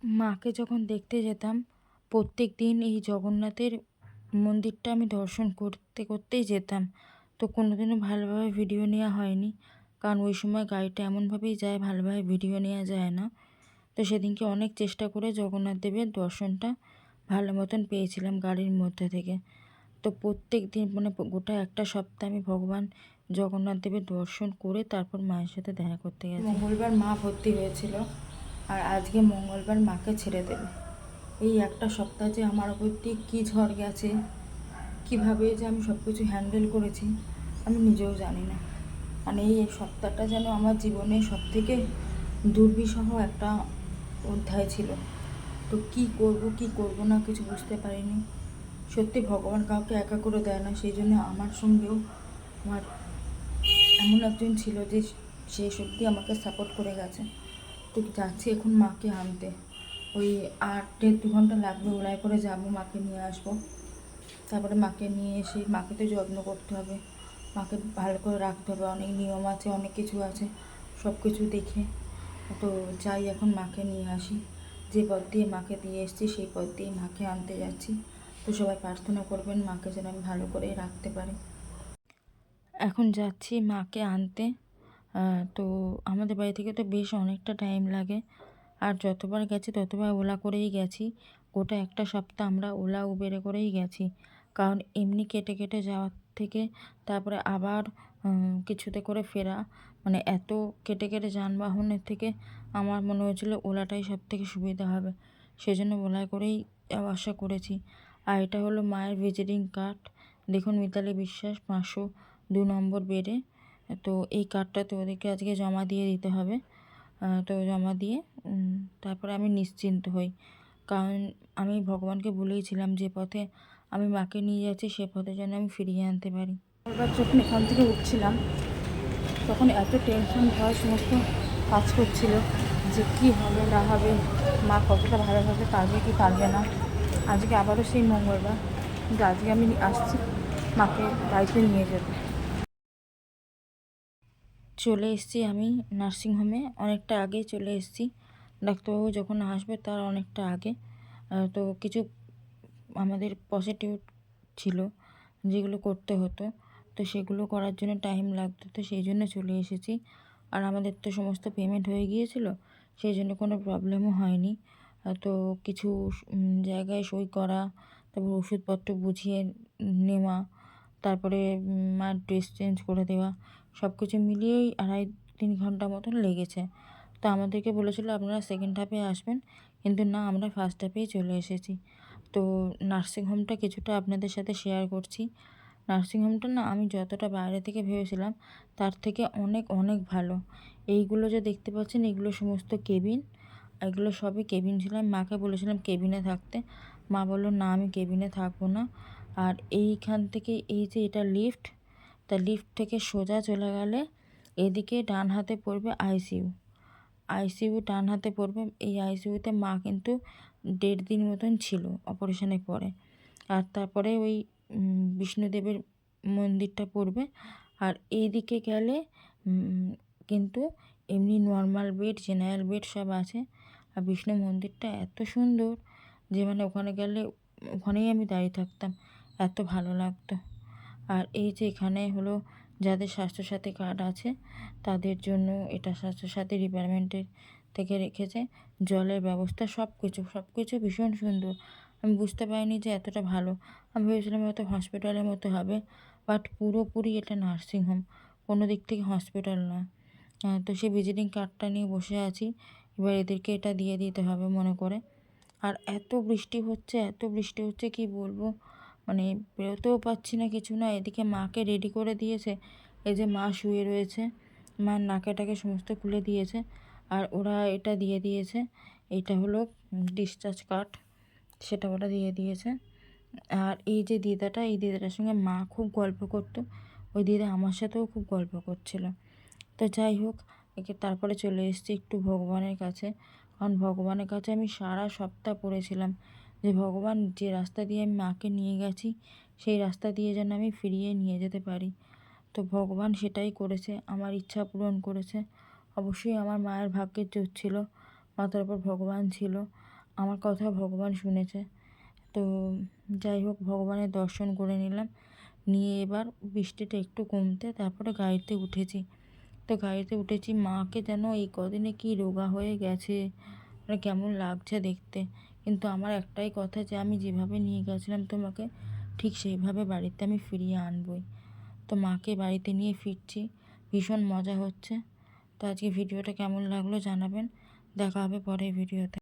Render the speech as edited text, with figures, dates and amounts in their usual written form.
মাকে যখন দেখতে যেতাম, প্রত্যেক দিন এই জগন্নাথের মন্দিরটা আমি দর্শন করতে করতেই যেতাম। তো কোনোদিনও ভালোভাবে ভিডিও নেওয়া হয়নি, কারণ ওই সময় গাড়িটা এমনভাবেই যায়, ভালোভাবে ভিডিও নেওয়া যায় না। তো সেদিনকে অনেক চেষ্টা করে জগন্নাথ দেবের দর্শনটা ভালো মতন পেয়েছিলাম গাড়ির মধ্যে থেকে। তো প্রত্যেক দিন মানে গোটা একটা সপ্তাহ আমি ভগবান জগন্নাথ দেবের দর্শন করে তারপর মায়ের সাথে দেখা করতে গেছি। মঙ্গলবার মা ভর্তি হয়েছিল, আর আজকে মঙ্গলবার মাকে ছেড়ে দেবে। এই একটা সপ্তাহ যে আমার ওপর দিয়ে কী ঝড় গেছে, কীভাবে যে আমি সব কিছু হ্যান্ডেল করেছি আমি নিজেও জানি না। মানে এই সপ্তাহটা যেন আমার জীবনে সবথেকে দুর্বিষহ একটা অধ্যায় ছিল। তো কী করব না কিছু বুঝতে পারিনি। সত্যি ভগবান কাউকে একা করে দেয় না, সেই জন্য আমার সঙ্গেও আমার এমন একজন ছিল যে সে সত্যি আমাকে সাপোর্ট করে গেছে। তো যাচ্ছি এখন মাকে আনতে, ওই 1.5-2 ঘন্টা লাগবে, ওলাই করে যাবো, মাকে নিয়ে আসবো। তারপরে মাকে নিয়ে এসে মাকে তো যত্ন করতে হবে, মাকে ভালো করে রাখতে হবে, অনেক নিয়ম আছে, অনেক কিছু আছে, সব কিছু দেখে। তো যাই এখন মাকে নিয়ে আসি। যে পথ দিয়ে মাকে দিয়ে এসেছি সেই পথ দিয়ে মাকে আনতে যাচ্ছি। তো সবাই প্রার্থনা করবেন মাকে যেন আমি ভালো করে রাখতে পারি। এখন যাচ্ছি মাকে আনতে। তো আমাদের বাড়ি থেকে তো বেশ অনেকটা টাইম লাগে, আর যতবার গেছি ততবার ওলা করেই গেছি। গোটা একটা সপ্তাহ আমরা ওলা উবেরে করেই গেছি, কারণ এমনি কেটে কেটে যাওয়ার থেকে তারপরে আবার কিছুতে করে ফেরা, মানে এত কেটে কেটে যানবাহনের থেকে আমার মনে হয়েছিলো ওলাটাই সব থেকে সুবিধা হবে, সেজন্য ওলায় করেই যাওয়া আসা করেছি। আর এটা হলো মায়ের ভিজিটিং কার্ড। দেখুন, মিতালি বিশ্বাস, 502 নম্বর বেডে। তো এই কার্ডটা তো ওদেরকে আজকে জমা দিয়ে দিতে হবে। তো জমা দিয়ে তারপরে আমি নিশ্চিন্ত হই, কারণ আমি ভগবানকে বলেইছিলাম যে পথে আমি মাকে নিয়ে যাচ্ছি সে পথে যেন আমি ফিরিয়ে আনতে পারি। এবার যখন এখান থেকে উঠছিলাম তখন এত টেনশন ভয় সমস্ত কাজ করছিল যে কী হবে না হবে, মা কতটা ভালোভাবে পারবে কি পারবে না। আজকে আবারও সেই মঙ্গলবার, কিন্তু আজকে আমি আসছি মাকে বাড়িতে নিয়ে যেতে। চলে এসেছি আমি নার্সিংহোমে, অনেকটা আগেই চলে এসেছি। ডাক্তারবাবু যখন আসবে তার অনেকটা আগে। তো কিছু আমাদের পজিটিভ ছিল যেগুলো করতে হতো, তো সেগুলো করার জন্য টাইম লাগতো, তো সেই জন্য চলে এসেছি। আর আমাদের তো সমস্ত পেমেন্ট হয়ে গিয়েছিল, সেই জন্য কোনো প্রবলেমও হয়নি। তো কিছু জায়গায় সই করা, তারপর ওষুধপত্র বুঝিয়ে নেওয়া, তারপরে মার ড্রেস চেঞ্জ করে দেওয়া, সব কিছু মিলিয়েই 2.5-3 ঘন্টা মতন লেগেছে। তো আমাদেরকে বলেছিল আপনারা সেকেন্ড হাফে আসবেন, কিন্তু না, আমরা ফার্স্ট হাফেই চলে এসেছি। তো নার্সিংহোমটা কিছুটা আপনাদের সাথে শেয়ার করছি। নার্সিংহোমটা না আমি যতটা বাইরে থেকে ভেবেছিলাম তার থেকে অনেক অনেক ভালো। এইগুলো যে দেখতে পাচ্ছেন এগুলো সমস্ত কেবিন, এগুলো সবই কেবিন ছিল। আমি মাকে বলেছিলাম কেবিনে থাকতে, মা বললো না আমি কেবিনে থাকবো না। আর এইখান থেকে এই যে এটা লিফট, তা লিফট থেকে সোজা চলে গেলে এদিকে ডান হাতে পড়বে আইসিইউ। আইসিইউ ডান হাতে পড়বে। এই আইসিইউতে মা কিন্তু 1.5 দিন মতন ছিল অপারেশনের পরে। আর তারপরে ওই বিষ্ণুদেবের মন্দিরটা পড়বে। আর এইদিকে গেলে কিন্তু এমনি নর্মাল বেড, জেনারেল বেড সব আছে। আর বিষ্ণু মন্দিরটা এত সুন্দর যে মানে ওখানে গেলে ওখানেই আমি দাঁড়িয়ে থাকতাম, এত ভালো লাগতো। আর এই যে এখানে হলো যাদের স্বাস্থ্যসাথী কার্ড আছে তাদের জন্য এটা স্বাস্থ্যসাথী ডিপার্টমেন্টের থেকে রেখেছে। জলের ব্যবস্থা সব কিছু ভীষণ সুন্দর। আমি বুঝতে পারিনি যে এতটা ভালো। আমি ভেবেছিলাম হয়তো হসপিটালের মতো হবে, বাট পুরোপুরি এটা নার্সিংহোম, কোনো দিক থেকে হসপিটাল নয়। তো সেই ভিজিটিং কার্ডটা নিয়ে বসে আছি, এবার এদেরকে এটা দিয়ে দিতে হবে মনে করে। আর এত বৃষ্টি হচ্ছে কি বলবো, মানে বেরোতেও পারছি না, কিছু না। এদিকে মাকে রেডি করে দিয়েছে, এই যে মা শুয়ে রয়েছে, মার নাকেটাকে সমস্ত খুলে দিয়েছে। আর ওরা এটা দিয়ে দিয়েছে, এটা হলো ডিসচার্জ কার্ড, সেটা ওরা দিয়ে দিয়েছে। আর এই যে দিদাটা, এই দিদাটার সঙ্গে মা খুব গল্প করতো, ওই দিদা আমার সাথেও খুব গল্প করছিল। তো যাই হোক, একে তারপরে চলে এসেছি একটু ভগবানের কাছে, কারণ ভগবানের কাছে আমি সারা সপ্তাহ পড়েছিলাম যে ভগবান যে রাস্তা দিয়ে আমি মাকে নিয়ে গেছি সেই রাস্তা দিয়ে যেন আমি ফিরিয়ে নিয়ে যেতে পারি। তো ভগবান সেটাই করেছে, আমার ইচ্ছা পূরণ করেছে। অবশ্যই আমার মায়ের ভাগ্যের জোর ছিল, মাথার উপর ভগবান ছিল। আমার কথা ভগবান শুনেছে। তো যাই হোক, ভগবানের দর্শন করে নিলাম, নিয়ে এবার বৃষ্টিটা একটু কমতে তারপরে গাড়িতে উঠেছি। তো গাড়িতে উঠেছি, মাকে যেন এই কদিনে কি রোগা হয়ে গেছে, মানে কেমন লাগছে দেখতে। কিন্তু আমার একটাই কথা যে আমি যেভাবে নিয়ে গেছিলাম তোমাকে, ঠিক সেইভাবে বাড়িতে আমি ফিরিয়ে আনবই। তো মাকে বাড়িতে নিয়ে ফিরছি, ভীষণ মজা হচ্ছে। তো আজকে ভিডিওটা কেমন লাগলো জানাবেন। দেখা হবে পরের ভিডিওতে।